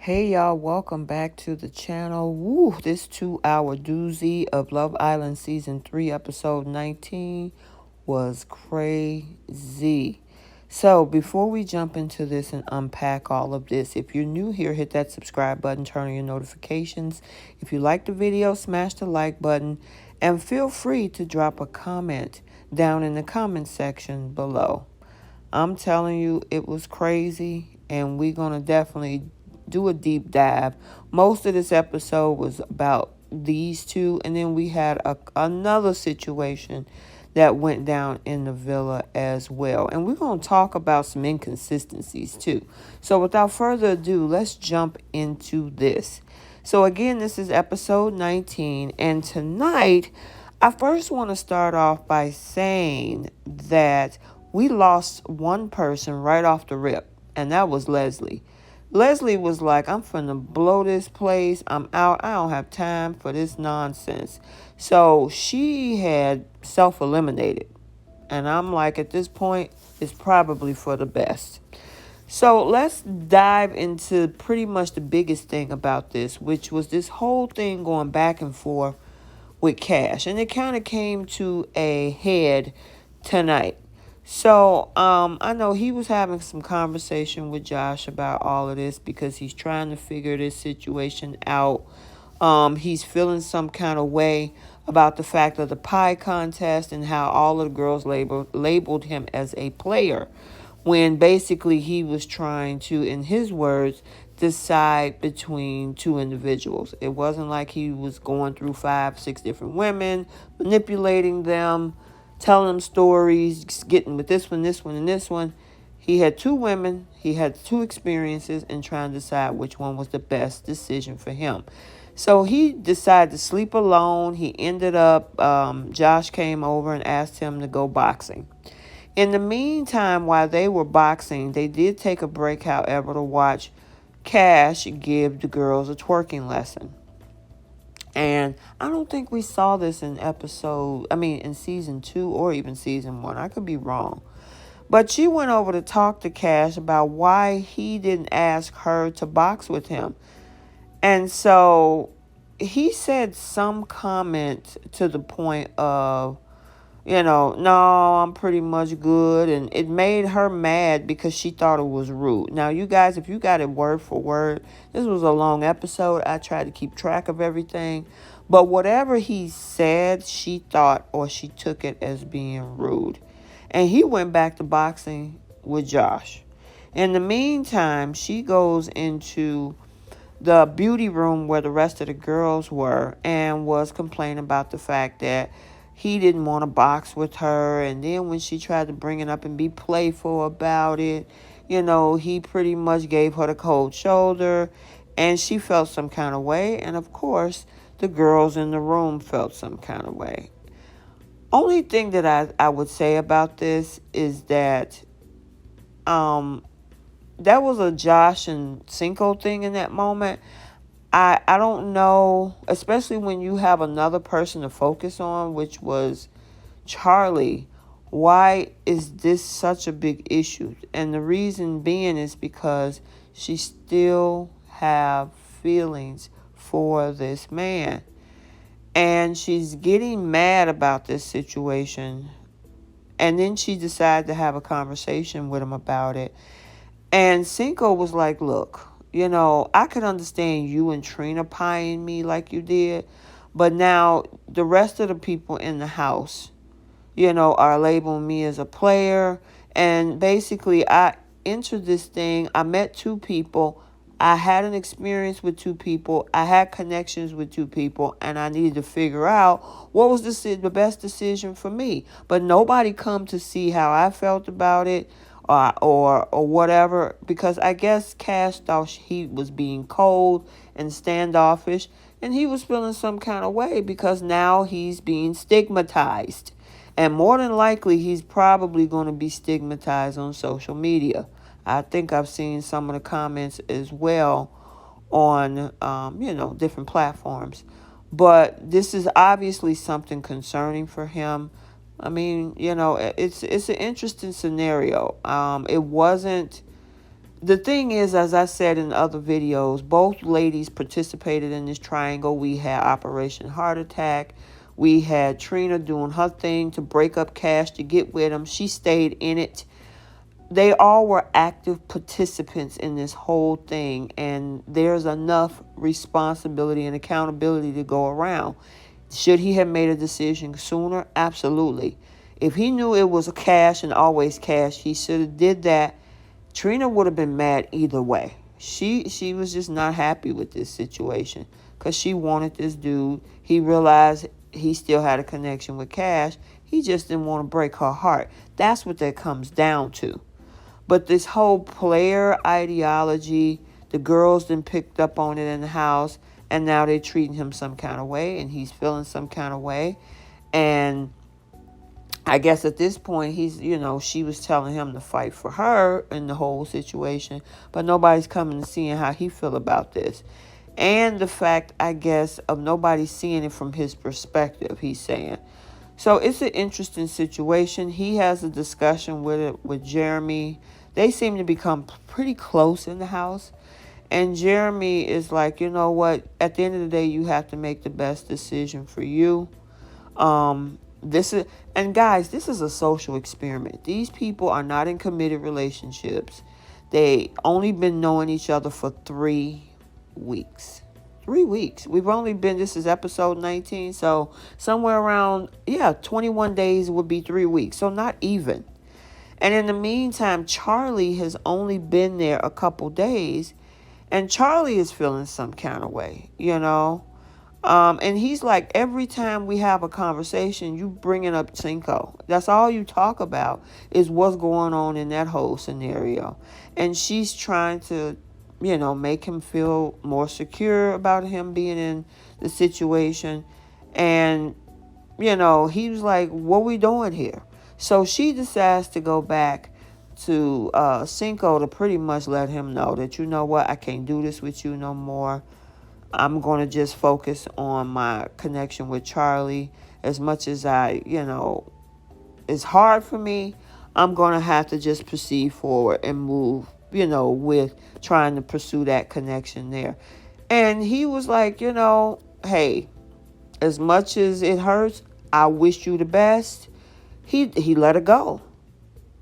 Hey y'all, welcome back to the channel. Woo, this 2-hour doozy of Love Island Season 3, Episode 19 was crazy. So before we jump into this and unpack all of this, if you're new here, hit that subscribe button, turn on your notifications. If you like the video, smash the like button, and feel free to drop a comment down in the comment section below. I'm telling you, it was crazy, and we're going to definitely do a deep dive. Most of this episode was about these two, and then we had another situation that went down in the villa as well. And we're going to talk about some inconsistencies too. So without further ado, let's jump into this. So again, this is episode 19, and tonight, I first want to start off by saying that we lost one person right off the rip, and that was Leslie. Leslie was like, I'm finna blow this place. I'm out. I don't have time for this nonsense. So she had self-eliminated. And I'm like, at this point, it's probably for the best. So let's dive into pretty much the biggest thing about this, which was this whole thing going back and forth with Cash. And it kind of came to a head tonight. So I know he was having some conversation with Josh about all of this because he's trying to figure this situation out. He's feeling some kind of way about the fact of the pie contest and how all of the girls labeled him as a player, when basically he was trying to, in his words, decide between two individuals. It wasn't like he was going through 5, 6 different women, manipulating them, telling them stories, getting with this one, and this one. He had 2 women, he had 2 experiences, and trying to decide which one was the best decision for him. So he decided to sleep alone. He ended up, Josh came over and asked him to go boxing. In the meantime, while they were boxing, they did take a break, however, to watch Cash give the girls a twerking lesson. And I don't think we saw this in in season 2 or even season 1. I could be wrong. But she went over to talk to Cash about why he didn't ask her to box with him. And so he said some comment to the point of, no, I'm pretty much good. And it made her mad because she thought it was rude. Now, you guys, if you got it word for word, this was a long episode. I tried to keep track of everything. But whatever he said, she thought or she took it as being rude. And he went back to boxing with Josh. In the meantime, she goes into the beauty room where the rest of the girls were and was complaining about the fact that he didn't want to box with her. And then when she tried to bring it up and be playful about it, he pretty much gave her the cold shoulder, and she felt some kind of way. And of course, the girls in the room felt some kind of way. Only thing that I would say about this is that that was a Josh and Cinco thing in that moment. I don't know, especially when you have another person to focus on, which was Charlie. Why is this such a big issue? And the reason being is because she still have feelings for this man. And she's getting mad about this situation. And then she decided to have a conversation with him about it. And Cinco was like, look, I could understand you and Trina pieing me like you did, but now the rest of the people in the house, are labeling me as a player. And basically, I entered this thing. I met 2 people. I had an experience with 2 people. I had connections with 2 people, and I needed to figure out what was the best decision for me. But nobody come to see how I felt about it. Or whatever, because I guess Cash thought he was being cold and standoffish, and he was feeling some kind of way because now he's being stigmatized. And more than likely, he's probably going to be stigmatized on social media. I think I've seen some of the comments as well on, different platforms. But this is obviously something concerning for him. I mean, it's an interesting scenario. It wasn't the thing is, as I said in other videos, both ladies participated in this triangle. We had Operation Heart Attack. We had Trina doing her thing to break up Cash to get with him. She stayed in it. They all were active participants in this whole thing, and there's enough responsibility and accountability to go around. Should he have made a decision sooner? Absolutely. If he knew it was Cash and always Cash, he should have did that. Trina would have been mad either way. She was just not happy with this situation because she wanted this dude. He realized he still had a connection with Cash. He just didn't want to break her heart. That's what that comes down to. But this whole player ideology, the girls then picked up on it in the house, and now they're treating him some kind of way, and he's feeling some kind of way. And I guess at this point, she was telling him to fight for her in the whole situation, but nobody's coming and seeing how he feel about this. And the fact, I guess, of nobody seeing it from his perspective, he's saying. So it's an interesting situation. He has a discussion with it with Jeremy. They seem to become pretty close in the house. And Jeremy is like, you know what? At the end of the day, you have to make the best decision for you. This is, and guys, this is a social experiment. These people are not in committed relationships. They only been knowing each other for 3 weeks. 3 weeks. We've only been, this is episode 19. So somewhere around, 21 days would be 3 weeks. So not even. And in the meantime, Charlie has only been there a couple days. And Charlie is feeling some kind of way, And he's like, every time we have a conversation, you bringing up Cinco. That's all you talk about is what's going on in that whole scenario. And she's trying to, make him feel more secure about him being in the situation. And, he was like, what we doing here? So she decides to go back to Cinco to pretty much let him know that, you know what, I can't do this with you no more. I'm going to just focus on my connection with Charlie. As much as it's hard for me, I'm going to have to just proceed forward and move, with trying to pursue that connection there. And he was like, hey, as much as it hurts, I wish you the best. He let her go.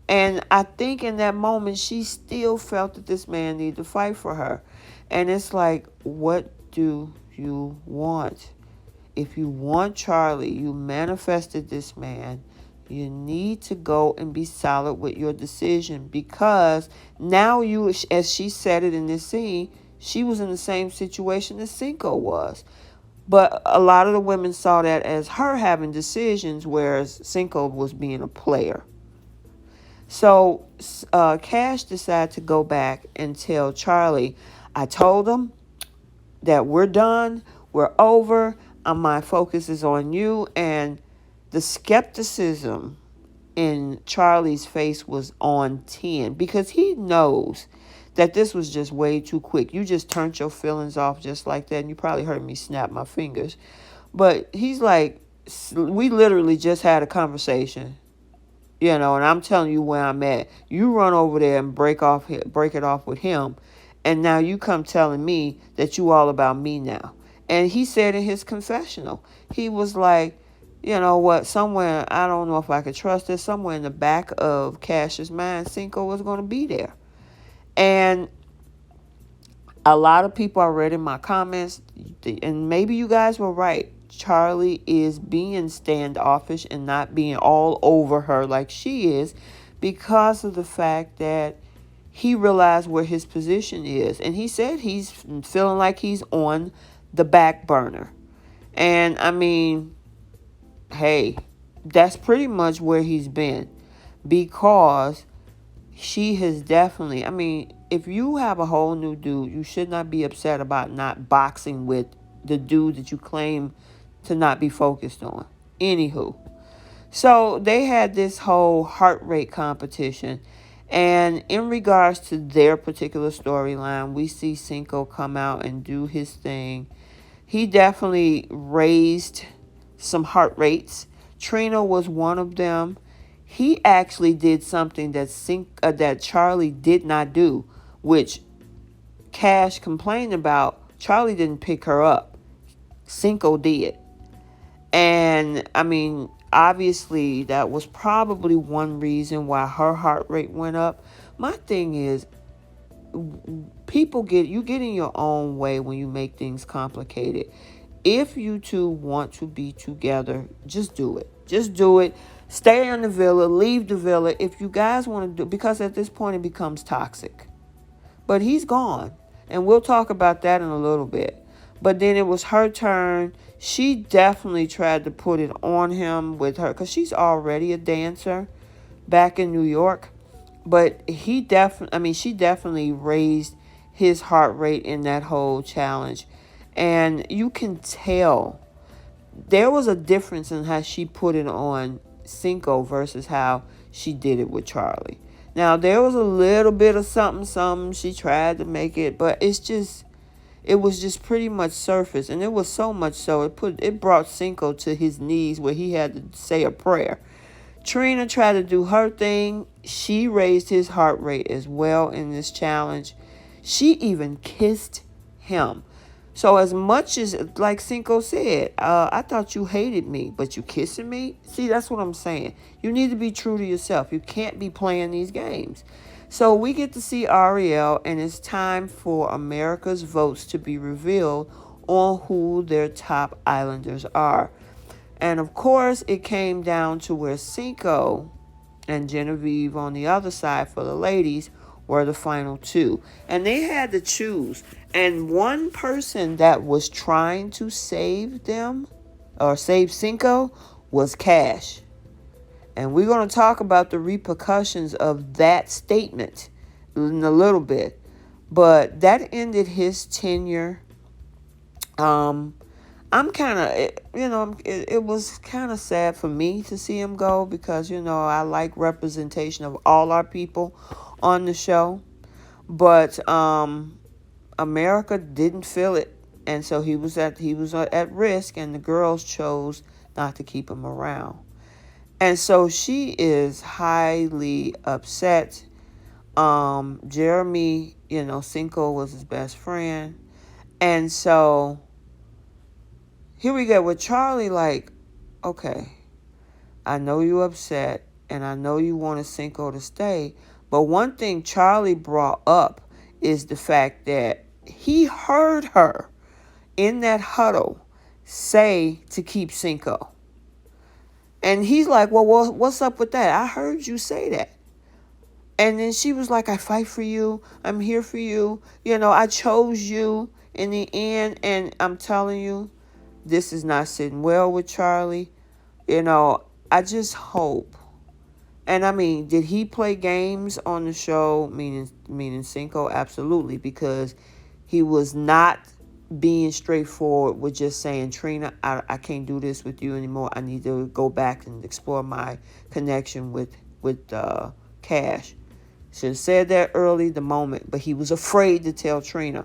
And I think in that moment, she still felt that this man needed to fight for her. And it's like, what do you want? If you want Charlie, you manifested this man, you need to go and be solid with your decision, because now you, as she said it in this scene, she was in the same situation as Cinco was. But a lot of the women saw that as her having decisions, whereas Cinco was being a player. So Cash decided to go back and tell Charlie, I told him that we're done, we're over, my focus is on you. And the skepticism in Charlie's face was on 10, because he knows that this was just way too quick. You just turned your feelings off just like that, and you probably heard me snap my fingers. But he's like, we literally just had a conversation. And I'm telling you where I'm at. You run over there and break it off with him. And now you come telling me that you all about me now. And he said in his confessional, he was like, you know what, somewhere, I don't know if I could trust this, somewhere in the back of Cash's mind, Cinco was going to be there. And a lot of people I read in my comments, and maybe you guys were right, Charlie is being standoffish and not being all over her like she is, because of the fact that he realized where his position is. And he said he's feeling like he's on the back burner. And I mean, hey, that's pretty much where he's been, because she has definitely, I mean, if you have a whole new dude, you should not be upset about not boxing with the dude that you claim to not be focused on. Anywho, so they had this whole heart rate competition. And in regards to their particular storyline, we see Cinco come out and do his thing. He definitely raised some heart rates. Trina was one of them. He actually did something that Charlie did not do. which Cash complained about. Charlie didn't pick her up. Cinco did. And I mean, obviously that was probably one reason why her heart rate went up. My thing is, you get in your own way when you make things complicated. If you two want to be together, just do it. Just do it. Stay in the villa, leave the villa if you guys want to do, because at this point it becomes toxic. But he's gone, and we'll talk about that in a little bit. But then it was her turn. She definitely tried to put it on him with her, because she's already a dancer back in New York. But she definitely raised his heart rate in that whole challenge. And you can tell there was a difference in how she put it on Cinco versus how she did it with Charlie. Now, there was a little bit of something she tried to make it, but it was just pretty much surface. And it was so much so it brought Cinco to his knees where he had to say a prayer. Trina tried to do her thing. She raised his heart rate as well in this challenge. She even kissed him. So as much as, like Cinco said, I thought you hated me, but you kissing me? See, that's what I'm saying. You need to be true to yourself. You can't be playing these games. So we get to see Ariel, and it's time for America's votes to be revealed on who their top islanders are. And of course, it came down to where Cinco and Genevieve on the other side for the ladies were the final two. And they had to choose. And one person that was trying to save them, or save Cinco, was Cash. And we're going to talk about the repercussions of that statement in a little bit. But that ended his tenure. I'm kind of, it was kind of sad for me to see him go, because, I like representation of all our people on the show. But America didn't feel it, and so he was at risk, and the girls chose not to keep him around. And so she is highly upset. Jeremy, Cinco was his best friend. And so here we go with Charlie, like, okay, I know you're upset, and I know you wanted Cinco to stay, but one thing Charlie brought up is the fact that he heard her in that huddle say to keep Cinco. And he's like, well, what's up with that? I heard you say that. And then she was like, I fight for you. I'm here for you. I chose you in the end. And I'm telling you, this is not sitting well with Charlie. I just hope. And I mean, did he play games on the show, meaning Cinco? Absolutely, because he was not being straightforward with just saying, Trina, I can't do this with you anymore. I need to go back and explore my connection with Cash. Should have said that early, the moment, but he was afraid to tell Trina.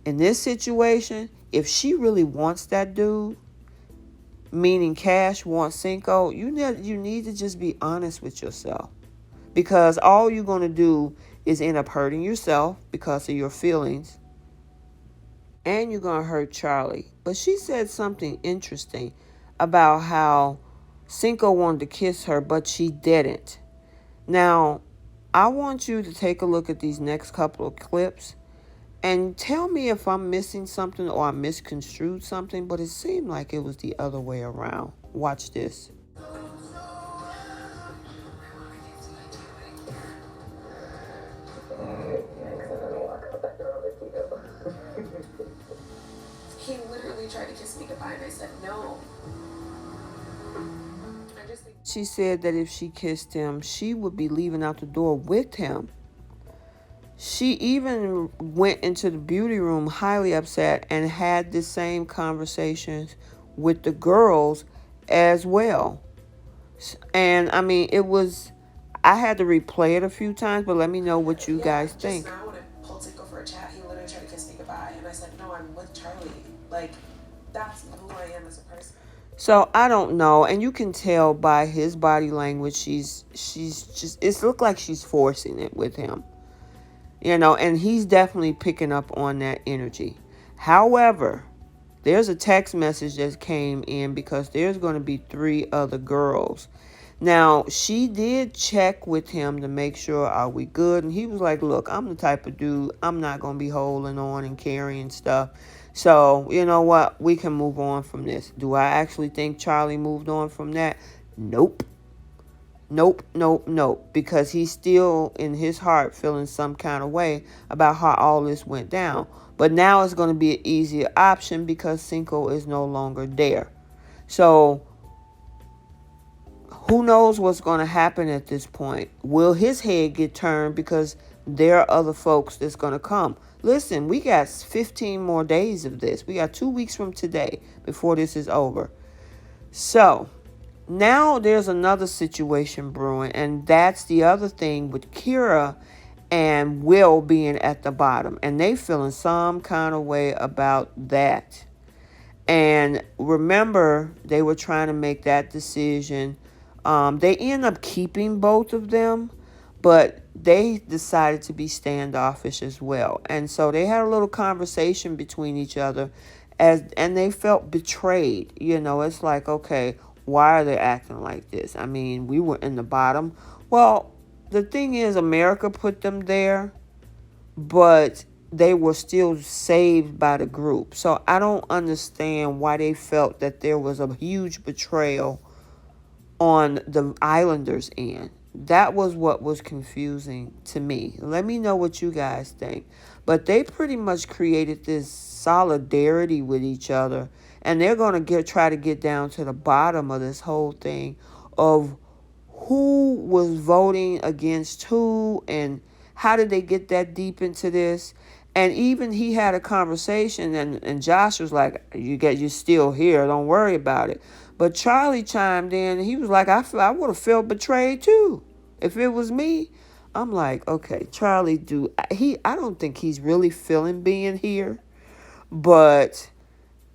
In this situation, if she really wants that dude, meaning Cash wants Cinco, you need to just be honest with yourself. Because all you're going to do is end up hurting yourself because of your feelings. And you're going to hurt Charlie. But she said something interesting about how Cinco wanted to kiss her, but she didn't. Now, I want you to take a look at these next couple of clips and tell me if I'm missing something or I misconstrued something, but it seemed like it was the other way around. Watch this. He literally tried to kiss me goodbye, and I said no. She said that if she kissed him, she would be leaving out the door with him. She even went into the beauty room highly upset and had the same conversations with the girls as well. And I mean, I had to replay it a few times, but let me know what you guys think. Just now when I pulled Cinco for a chat, he literally tried to kiss me goodbye, and I said, no, I'm with Charlie. Like, that's who I am as a person. So I don't know, and you can tell by his body language, she's just, it looked like she's forcing it with him. And he's definitely picking up on that energy. However, there's a text message that came in because there's going to be 3 other girls. Now, she did check with him to make sure, are we good? And he was like, look, I'm the type of dude, I'm not going to be holding on and carrying stuff. So, you know what? We can move on from this. Do I actually think Charlie moved on from that? Nope. Nope, nope, nope. Because he's still in his heart feeling some kind of way about how all this went down. But now it's going to be an easier option because Cinco is no longer there. So who knows what's going to happen at this point? Will his head get turned because there are other folks that's going to come? Listen, we got 15 more days of this. We got 2 weeks from today before this is over. So now there's another situation brewing, and that's the other thing with Kyra and Will being at the bottom, and they feeling some kind of way about that. And remember, they were trying to make that decision. They end up keeping both of them, but they decided to be standoffish as well. And so they had a little conversation between each other, and they felt betrayed. It's like, okay, why are they acting like this? I mean, we were in the bottom. Well, the thing is, America put them there, but they were still saved by the group. So I don't understand why they felt that there was a huge betrayal on the Islanders' end. That was what was confusing to me. Let me know what you guys think. But they pretty much created this solidarity with each other, and they're going to try to get down to the bottom of this whole thing of who was voting against who and how did they get that deep into this. And even he had a conversation, and Josh was like, you're still here, don't worry about it. But Charlie chimed in, and he was like, I would have felt betrayed too if it was me. I'm like, okay, Charlie, I don't think he's really feeling being here. But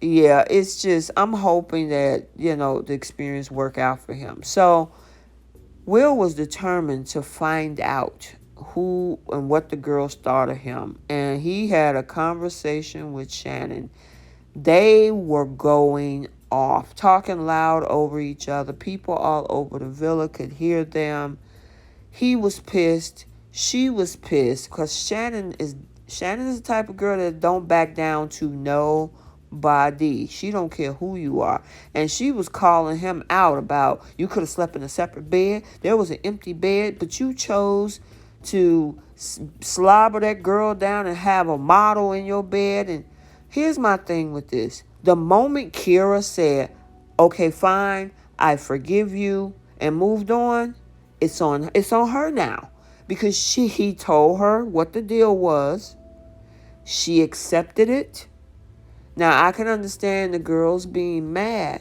yeah, it's just, I'm hoping that, the experience work out for him. So Will was determined to find out who and what the girls thought of him. And he had a conversation with Shannon. They were going off, talking loud over each other. People all over the villa could hear them. He was pissed. She was pissed because Shannon is the type of girl that don't back down to nobody. She don't care who you are. And she was calling him out about, you could have slept in a separate bed. There was an empty bed, but you chose to slobber that girl down and have a model in your bed. And here's my thing with this. The moment Kyra said, okay, fine, I forgive you, and moved on, it's on her now. Because he told her what the deal was. She accepted it. Now, I can understand the girls being mad.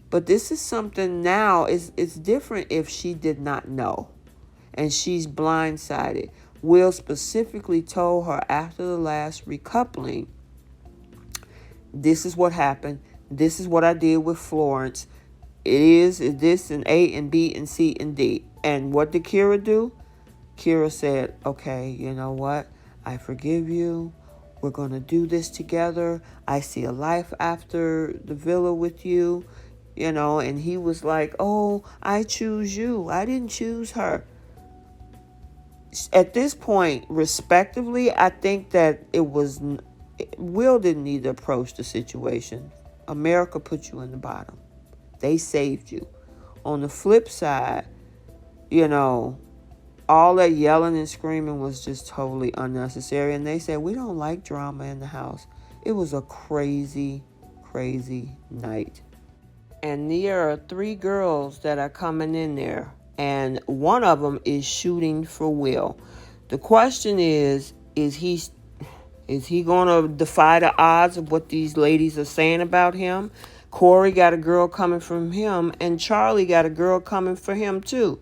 But this is something now, it's different if she did not know. And she's blindsided. Will specifically told her after the last recoupling, this is what happened. This is what I did with Florence. It is this and A and B and C and D. And what did Kyra do? Kyra said, okay, you know what? I forgive you. We're going to do this together. I see a life after the villa with you. And he was like, oh, I choose you. I didn't choose her. At this point, respectively, I think that Will didn't need to approach the situation. America put you in the bottom. They saved you. On the flip side, all that yelling and screaming was just totally unnecessary. And they said, we don't like drama in the house. It was a crazy, crazy night. And there are 3 girls that are coming in there. And one of them is shooting for Will. The question is he going to defy the odds of what these ladies are saying about him? Corey got a girl coming from him, and Charlie got a girl coming for him too.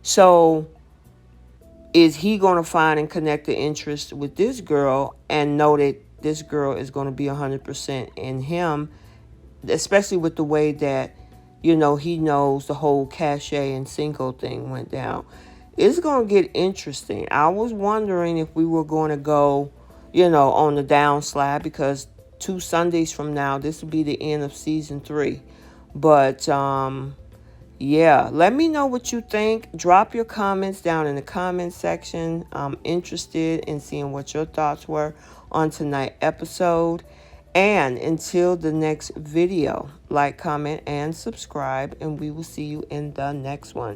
So is he going to find and connect the interest with this girl and know that this girl is going to be 100% in him, especially with the way that, he knows the whole CASHAY and Cinco thing went down. it's going to get interesting. I was wondering if we were going to go, on the downslide, because 2 Sundays from now, this will be the end of season 3. But, yeah, let me know what you think. Drop your comments down in the comment section. I'm interested in seeing what your thoughts were on tonight's episode. And until the next video, like, comment, and subscribe, and we will see you in the next one.